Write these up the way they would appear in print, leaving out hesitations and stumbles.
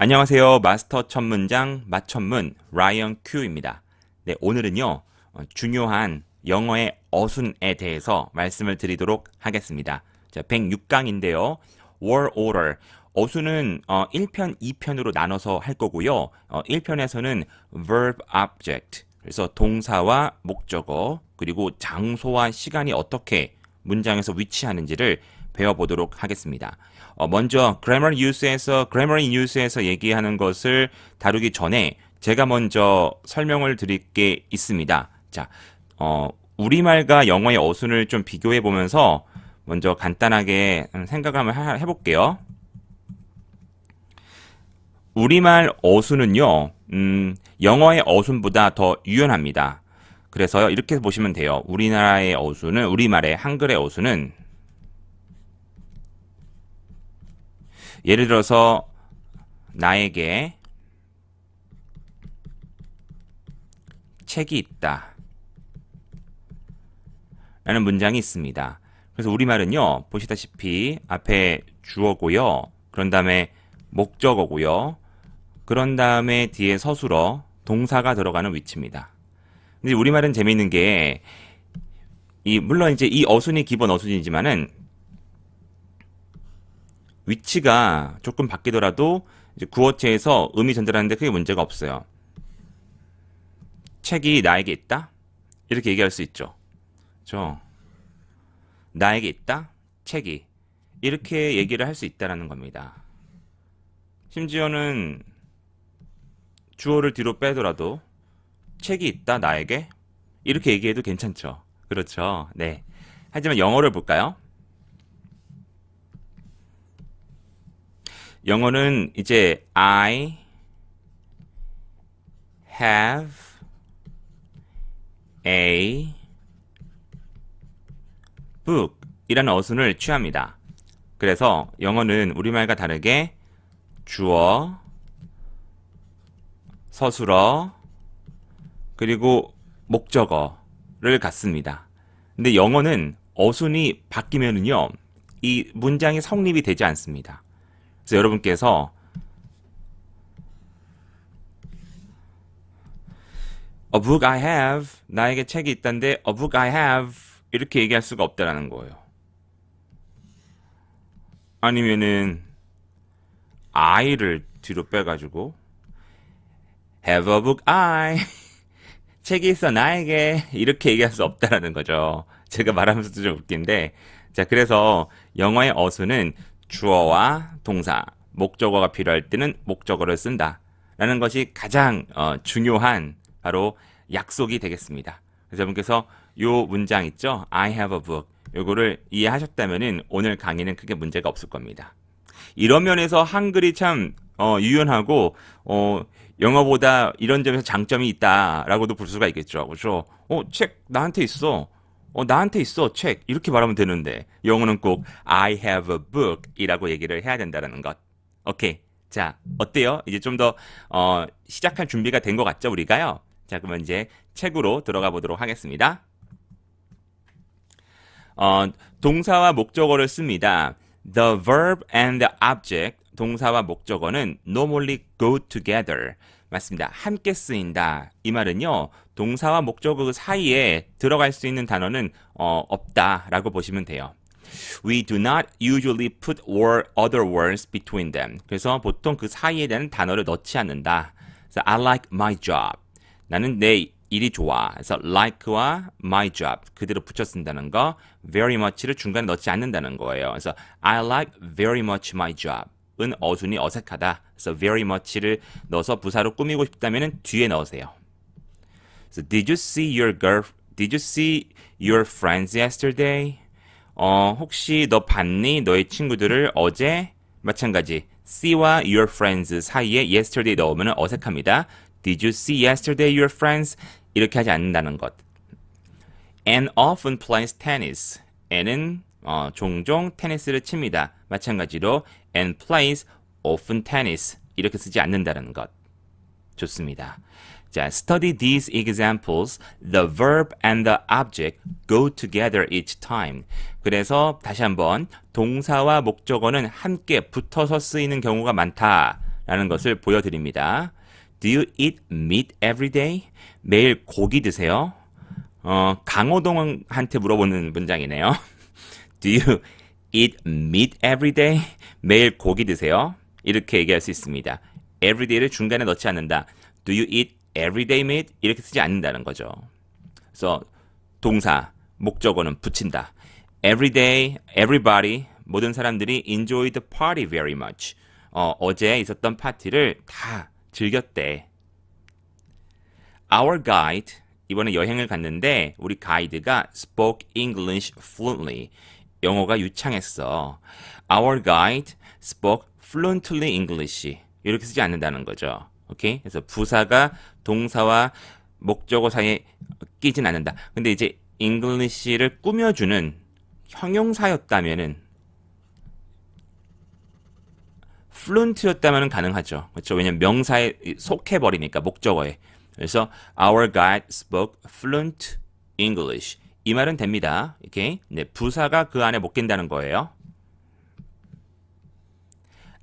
안녕하세요. 마스터 첫 문장 맞천문 라이언 큐입니다. 네, 오늘은요. 중요한 영어의 어순에 대해서 말씀을 드리도록 하겠습니다. 자, 106강인데요. word order. 어순은 1편, 2편으로 나눠서 할 거고요. 1편에서는 verb object. 그래서 동사와 목적어, 그리고 장소와 시간이 어떻게 문장에서 위치하는지를 배워보도록 하겠습니다. 먼저 grammar in use에서 얘기하는 것을 다루기 전에 제가 먼저 설명을 드릴 게 있습니다. 자, 우리말과 영어의 어순을 좀 비교해 보면서 먼저 간단하게 생각을 한번 해볼게요. 우리말 어순은요, 영어의 어순보다 더 유연합니다. 그래서 이렇게 보시면 돼요. 우리말의 한글의 어순은 예를 들어서 나에게 책이 있다 라는 문장이 있습니다. 그래서 우리말은요, 보시다시피 앞에 주어고요, 그런 다음에 목적어고요, 그런 다음에 뒤에 서술어, 동사가 들어가는 위치입니다. 근데 우리말은 재미있는 게 물론 이제 이 어순이 기본 어순이지만은 위치가 조금 바뀌더라도 이제 구어체에서 의미 전달하는데 크게 문제가 없어요. 책이 나에게 있다? 이렇게 얘기할 수 있죠. 그렇죠? 나에게 있다? 책이. 이렇게 얘기를 할 수 있다라는 겁니다. 심지어는 주어를 뒤로 빼더라도 책이 있다, 나에게? 이렇게 얘기해도 괜찮죠. 그렇죠. 네. 하지만 영어를 볼까요? 영어는 이제 I have a book 이라는 어순을 취합니다. 그래서 영어는 우리말과 다르게 주어, 서술어, 그리고 목적어를 갖습니다. 근데 영어는 어순이 바뀌면은요, 이 문장이 성립이 되지 않습니다. 그래서 여러분께서 A book I have, 나에게 책이 있다는데 A book I have 이렇게 얘기할 수가 없다라는 거예요. 아니면은 I를 뒤로 빼가지고 Have a book I 책이 있어 나에게 이렇게 얘기할 수 없다라는 거죠. 제가 말하면서도 좀 웃긴데, 자, 그래서 영어의 어순은 주어와 동사, 목적어가 필요할 때는 목적어를 쓴다 라는 것이 가장 중요한 바로 약속이 되겠습니다. 그래서 여러분께서 요 문장 있죠? I have a book. 요거를 이해하셨다면은 오늘 강의는 크게 문제가 없을 겁니다. 이런 면에서 한글이 참 유연하고 영어보다 이런 점에서 장점이 있다라고도 볼 수가 있겠죠. 그렇죠? 책 나한테 있어. 나한테 있어, 책. 이렇게 말하면 되는데, 영어는 꼭 I have a book 이라고 얘기를 해야 된다는 것. 오케이. 자, 어때요? 이제 좀 더, 시작할 준비가 된 것 같죠, 우리가요? 자, 그러면 이제 책으로 들어가 보도록 하겠습니다. 동사와 목적어를 씁니다. The verb and the object, 동사와 목적어는 normally go together. 맞습니다. 함께 쓰인다. 이 말은요, 동사와 목적어 사이에 들어갈 수 있는 단어는 없다라고 보시면 돼요. We do not usually put other words between them. 그래서 보통 그 사이에 대한 단어를 넣지 않는다. 그래서 I like my job. 나는 내 일이 좋아. 그래서 like와 my job 그대로 붙여 쓴다는 거, very much를 중간에 넣지 않는다는 거예요. 그래서 I like very much my job. 은 어순이 어색하다. 그래서 very much를 넣어서 부사로 꾸미고 싶다면 뒤에 넣으세요. So, did you see your friends yesterday? 혹시 너 봤니? 너의 친구들을 어제? 마찬가지. see와 your friends 사이에 yesterday 넣으면 어색합니다. Did you see yesterday your friends? 이렇게 하지 않는다는 것. Anne often plays tennis. Anne은 종종 테니스를 칩니다. 마찬가지로 Anne plays often tennis. 이렇게 쓰지 않는다는 것. 좋습니다. 자, study these examples. The verb and the object go together each time. 그래서 다시 한번 동사와 목적어는 함께 붙어서 쓰이는 경우가 많다. 라는 것을 보여드립니다. Do you eat meat every day? 매일 고기 드세요? 강호동한테 물어보는 문장이네요. Do you eat meat every day? 매일 고기 드세요? 이렇게 얘기할 수 있습니다. every day를 중간에 넣지 않는다. Do you eat every day meat? 이렇게 쓰지 않는다는 거죠. 그래서 동사, 목적어는 붙인다. Every day, everybody, 모든 사람들이 enjoy the party very much. 어제 있었던 파티를 다 즐겼대. Our guide, 이번에 여행을 갔는데 우리 가이드가 spoke English fluently. 영어가 유창했어. Our guide spoke fluently English. 이렇게 쓰지 않는다는 거죠. 오케이? 그래서 부사가 동사와 목적어 사이에 끼진 않는다. 근데 이제 English를 꾸며주는 형용사였다면은 fluent였다면 가능하죠. 그렇죠? 왜냐면 명사에 속해버리니까 목적어에. 그래서 our guide spoke fluent English. 이 말은 됩니다. 오케이? 네, 부사가 그 안에 못 낀다는 거예요.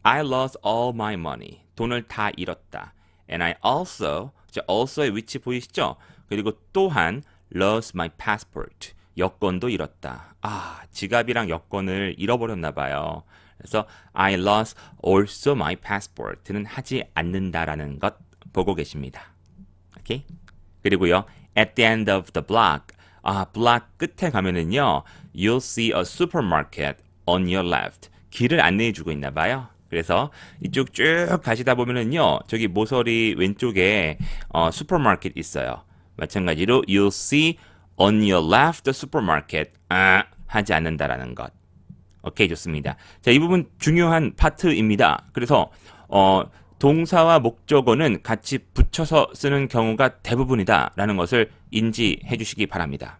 I lost all my money. 돈을 다 잃었다. And I also, also의 위치 보이시죠? 그리고 또한 lost my passport. 여권도 잃었다. 지갑이랑 여권을 잃어버렸나 봐요. 그래서 I lost also my passport는 하지 않는다라는 것 보고 계십니다. 오케이? 그리고요. At the end of the block. block 끝에 가면은요. You'll see a supermarket on your left. 길을 안내해 주고 있나 봐요. 그래서 이쪽 쭉 가시다 보면은요. 저기 모서리 왼쪽에 슈퍼마켓 있어요. 마찬가지로 you'll see on your left the supermarket. 하지 않는다라는 것. 오케이, 좋습니다. 자, 이 부분 중요한 파트입니다. 그래서 동사와 목적어는 같이 붙여서 쓰는 경우가 대부분이다라는 것을 인지해 주시기 바랍니다.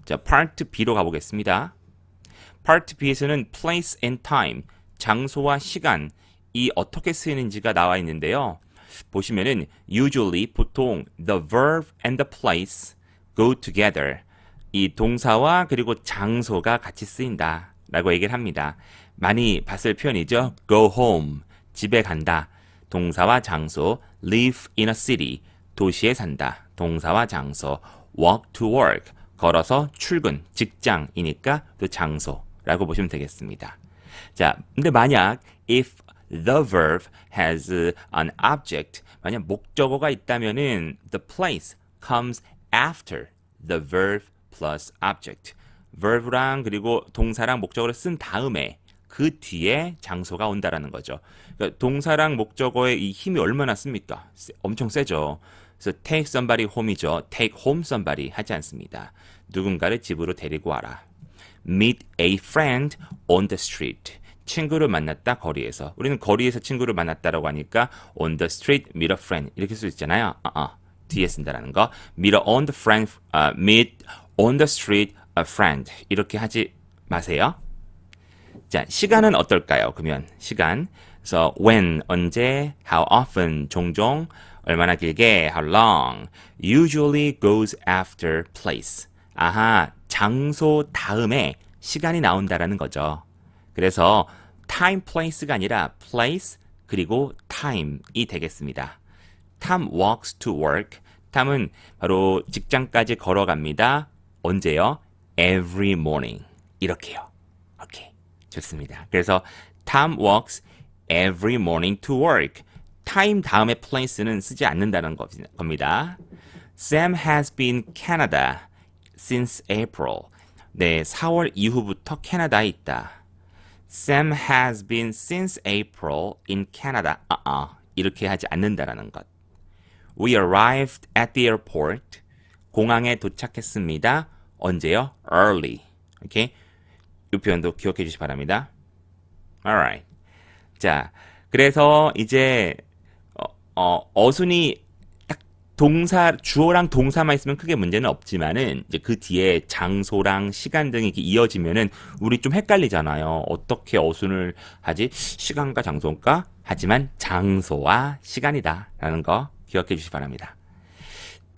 자, 파트 B로 가보겠습니다. 파트 B에서는 place and time, 장소와 시간이 어떻게 쓰이는지가 나와 있는데요. 보시면은 usually 보통 the verb and the place go together. 이 동사와 그리고 장소가 같이 쓰인다 라고 얘기를 합니다. 많이 봤을 표현이죠. go home, 집에 간다. 동사와 장소, live in a city, 도시에 산다. 동사와 장소, walk to work, 걸어서 출근, 직장이니까 또 장소라고 보시면 되겠습니다. 자, 근데 만약 if the verb has an object, 만약 목적어가 있다면은 the place comes after the verb plus object. verb랑 그리고 동사랑 목적어를 쓴 다음에 그 뒤에 장소가 온다라는 거죠. 그러니까 동사랑 목적어의 이 힘이 얼마나 씁니까? 엄청 세죠. 그래서 take somebody home이죠. take home somebody 하지 않습니다. 누군가를 집으로 데리고 와라. meet a friend on the street. 친구를 만났다 거리에서. 우리는 거리에서 친구를 만났다라고 하니까 on the street meet a friend 이렇게 쓸 수 있잖아요. 뒤에 쓴다라는 거. meet on the street a friend 이렇게 하지 마세요. 자, 시간은 어떨까요? 그러면 시간. 그래서 when 언제, how often 종종, 얼마나 길게, how long, usually goes after place. 장소 다음에 시간이 나온다라는 거죠. 그래서 time, place가 아니라 place 그리고 time이 되겠습니다. Tom walks to work. 탐은 바로 직장까지 걸어갑니다. 언제요? Every morning. 이렇게요. 오케이. 좋습니다. 그래서 Tom walks every morning to work. time 다음에 place는 쓰지 않는다는 겁니다. Sam has been Canada since April. 네, 4월 이후부터 캐나다에 있다. Sam has been since April in Canada. 이렇게 하지 않는다라는 것. We arrived at the airport. 공항에 도착했습니다. 언제요? Early. 오케이? 이 표현도 기억해 주시기 바랍니다. Alright. 자, 그래서 이제 어순이 딱 동사 주어랑 동사만 있으면 크게 문제는 없지만은 이제 그 뒤에 장소랑 시간 등이 이렇게 이어지면은 우리 좀 헷갈리잖아요. 어떻게 어순을 하지? 시간과 장소인가? 하지만 장소와 시간이다라는 거 기억해 주시기 바랍니다.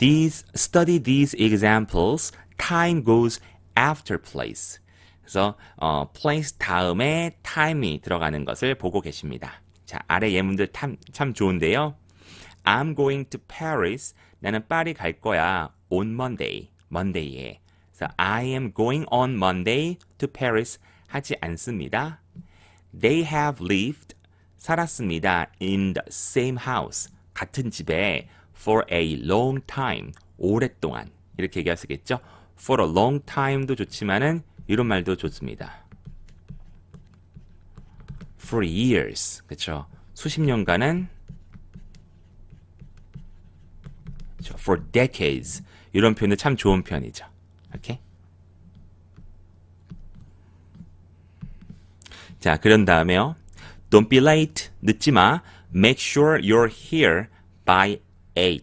Study these examples. Time goes after place. 그래서 place 다음에 time이 들어가는 것을 보고 계십니다. 자, 아래 예문들 참 좋은데요. I'm going to Paris. 나는 파리 갈 거야. On Monday. Monday에. 그래서 I am going on Monday to Paris 하지 않습니다. They have lived. 살았습니다. In the same house. 같은 집에 for a long time. 오랫동안. 이렇게 얘기할 수 있겠죠. For a long time도 좋지만은 이런 말도 좋습니다. For years. 그렇죠. 수십 년간은 그렇죠. For decades. 이런 표현도 참 좋은 표현이죠. 오케이? 자, 그런 다음에요. Don't be late. 늦지 마. Make sure you're here by 8.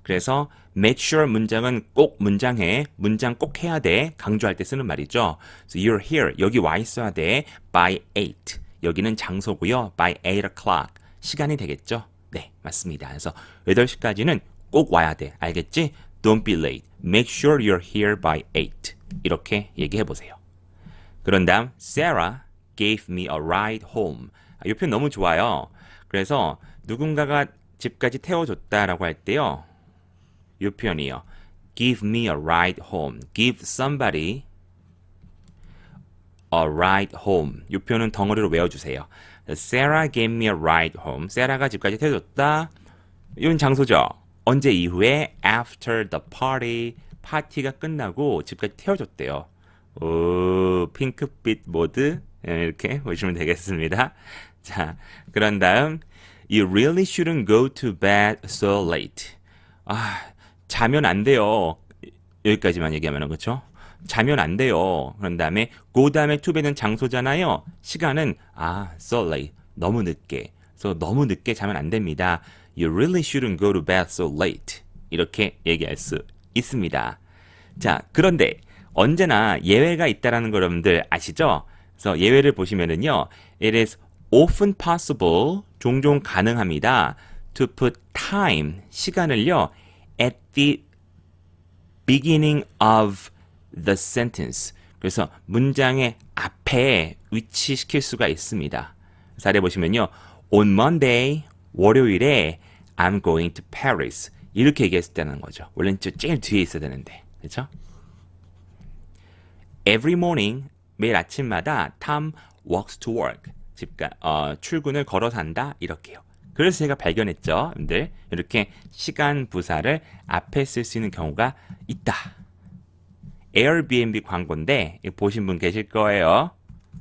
그래서 make sure 문장은 꼭 문장 꼭 해야 돼. 강조할 때 쓰는 말이죠. So you're here. 여기 와 있어야 돼. by 8. 여기는 장소고요. by 8 o'clock. 시간이 되겠죠? 네, 맞습니다. 그래서 8시까지는 꼭 와야 돼. 알겠지? Don't be late. Make sure you're here by 8. 이렇게 얘기해 보세요. 그런 다음 Sarah gave me a ride home. 이 표현 너무 좋아요. 그래서 누군가가 집까지 태워줬다라고 할 때요. 이 표현이요. Give me a ride home. Give somebody a ride home. 이 표현은 덩어리로 외워주세요. Sarah gave me a ride home. 세라가 집까지 태워줬다. 이건 장소죠. 언제 이후에? After the party. 파티가 끝나고 집까지 태워줬대요. 오, 핑크빛 모드. 이렇게 보시면 되겠습니다. 자, 그런 다음 You really shouldn't go to bed so late. 아, 자면 안 돼요. 여기까지만 얘기하면 그렇죠? 자면 안 돼요. 그런 다음에 go 다음에 to be는 장소잖아요. 시간은 so late. 너무 늦게. 그래서 너무 늦게 자면 안 됩니다. You really shouldn't go to bed so late. 이렇게 얘기할 수 있습니다. 자, 그런데 언제나 예외가 있다라는 거 여러분들 아시죠? 그래서 예외를 보시면은요. It is often possible. 종종 가능합니다. To put time. 시간을요. At the beginning of the sentence. 그래서 문장의 앞에 위치시킬 수가 있습니다. 사례 보시면요. On Monday. 월요일에 I'm going to Paris. 이렇게 얘기했다는 거죠. 원래는 제일 뒤에 있어야 되는데. 그렇죠? Every morning. 매일 아침마다 Tom walks to work. 출근을 걸어서 한다. 이렇게요. 그래서 제가 발견했죠. 여러분들. 이렇게 시간 부사를 앞에 쓸 수 있는 경우가 있다. 에어비앤비 광고인데 보신 분 계실 거예요.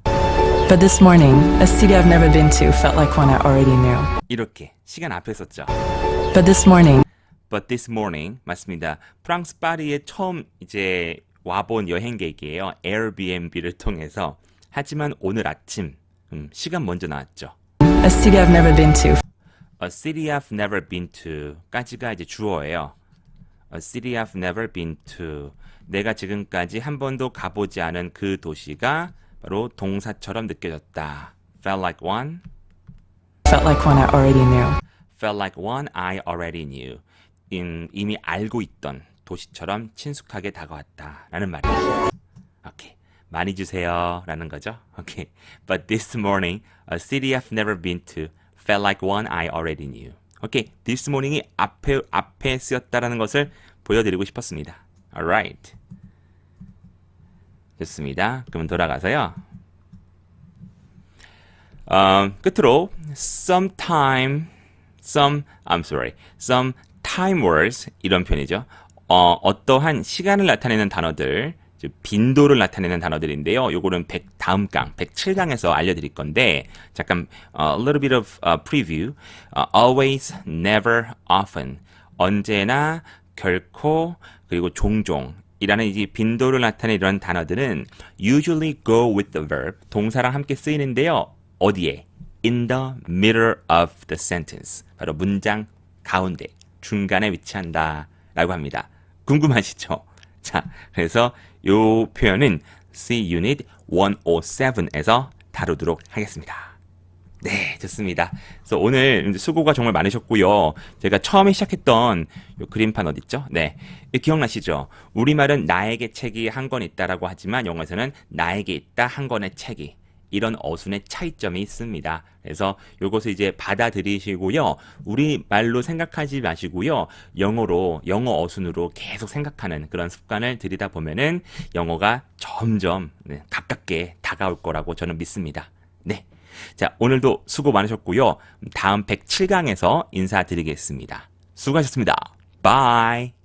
But this morning, a city I've never been to felt like one I already knew. 이렇게 시간 앞에 썼죠. But this morning, 맞습니다. 프랑스 파리에 처음 이제 와본 여행객이에요. 에어비앤비를 통해서. 하지만 오늘 아침 시간 먼저 나왔죠. a city I've never been to A city I've never been to 까지가 이제 주어예요. A city I've never been to. 내가 지금까지 한 번도 가보지 않은 그 도시가 바로 동사처럼 느껴졌다. Felt like one I already knew. Felt like one I already knew. 이미 알고 있던 도시처럼 친숙하게 다가왔다. 라는 말이에요. 오케이. 많이 주세요. 라는 거죠. 오케이. But this morning, a city I've never been to felt like one I already knew. 오케이. This morning이 앞에 쓰였다라는 것을 보여드리고 싶었습니다. Alright. 좋습니다. 그럼 돌아가서요. 끝으로 some time words 이런 표현이죠. 어떠한 시간을 나타내는 단어들, 빈도를 나타내는 단어들인데요. 요거는 107강에서 알려드릴 건데 잠깐 a little bit of preview. Always, never, often. 언제나, 결코, 그리고 종종. 이라는 이 빈도를 나타내는 이런 단어들은 usually go with the verb. 동사랑 함께 쓰이는데요. 어디에? In the middle of the sentence. 바로 문장 가운데, 중간에 위치한다. 라고 합니다. 궁금하시죠? 자, 그래서 이 표현은 C Unit 107에서 다루도록 하겠습니다. 네, 좋습니다. 그래서 오늘 수고가 정말 많으셨고요. 제가 처음에 시작했던 요 그림판 어딨죠? 네, 기억나시죠? 우리말은 나에게 책이 한 권 있다라고 하지만 영어에서는 나에게 있다 한 권의 책이 이런 어순의 차이점이 있습니다. 그래서 요것을 이제 받아들이시고요. 우리 말로 생각하지 마시고요. 영어 어순으로 계속 생각하는 그런 습관을 들이다 보면은 영어가 점점 가깝게 다가올 거라고 저는 믿습니다. 네. 자, 오늘도 수고 많으셨고요. 다음 107강에서 인사드리겠습니다. 수고하셨습니다. 바이.